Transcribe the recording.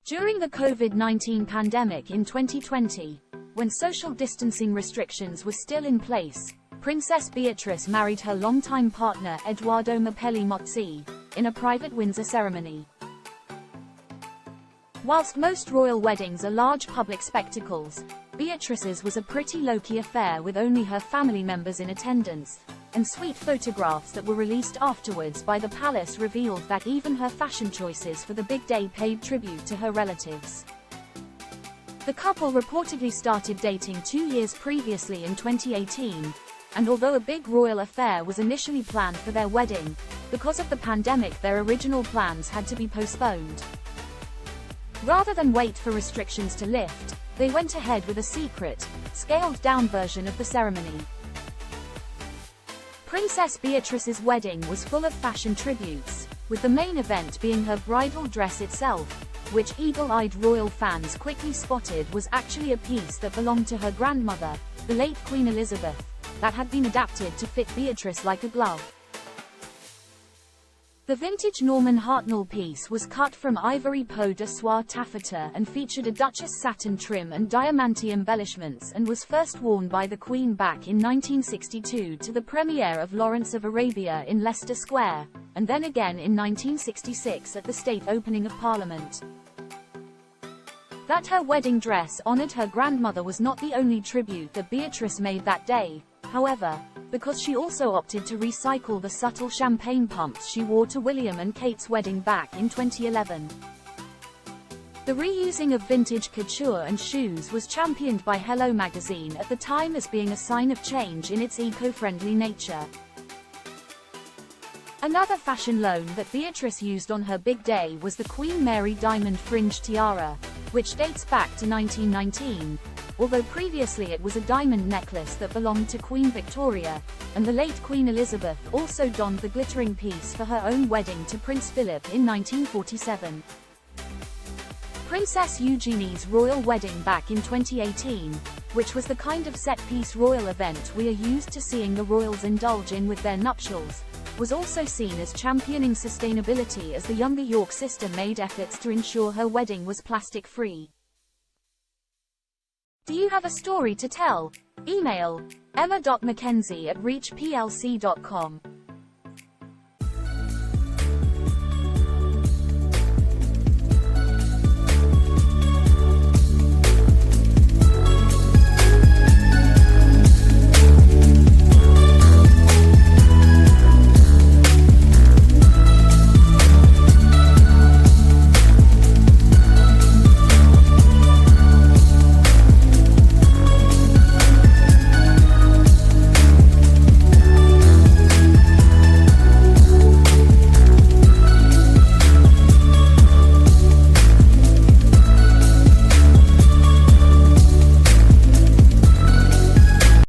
During the COVID-19 pandemic in 2020, when social distancing restrictions were still in place, Princess Beatrice married her longtime partner Edoardo Mapelli Mozzi, in a private Windsor ceremony. Whilst most royal weddings are large public spectacles, Beatrice's was a pretty low-key affair with only her family members in attendance, and sweet photographs that were released afterwards by the palace revealed that even her fashion choices for the big day paid tribute to her relatives. The couple reportedly started dating 2 years previously in 2018, and although a big royal affair was initially planned for their wedding, because of the pandemic their original plans had to be postponed. Rather than wait for restrictions to lift, they went ahead with a secret, scaled-down version of the ceremony. Princess Beatrice's wedding was full of fashion tributes, with the main event being her bridal dress itself, which eagle-eyed royal fans quickly spotted was actually a piece that belonged to her grandmother, the late Queen Elizabeth, that had been adapted to fit Beatrice like a glove. The vintage Norman Hartnell piece was cut from ivory peau de soie taffeta and featured a Duchess satin trim and diamante embellishments and was first worn by the Queen back in 1962 to the premiere of Lawrence of Arabia in Leicester Square, and then again in 1966 at the state opening of Parliament. That her wedding dress honored her grandmother was not the only tribute that Beatrice made that day, however, because she also opted to recycle the subtle champagne pumps she wore to William and Kate's wedding back in 2011. The reusing of vintage couture and shoes was championed by Hello magazine at the time as being a sign of change in its eco-friendly nature. Another fashion loan that Beatrice used on her big day was the Queen Mary diamond fringe tiara, which dates back to 1919, although previously it was a diamond necklace that belonged to Queen Victoria, and the late Queen Elizabeth also donned the glittering piece for her own wedding to Prince Philip in 1947. Princess Eugenie's royal wedding back in 2018, which was the kind of set-piece royal event we are used to seeing the royals indulge in with their nuptials, was also seen as championing sustainability as the younger York sister made efforts to ensure her wedding was plastic-free. Do you have a story to tell? Email emma.mckenzie@reachplc.com.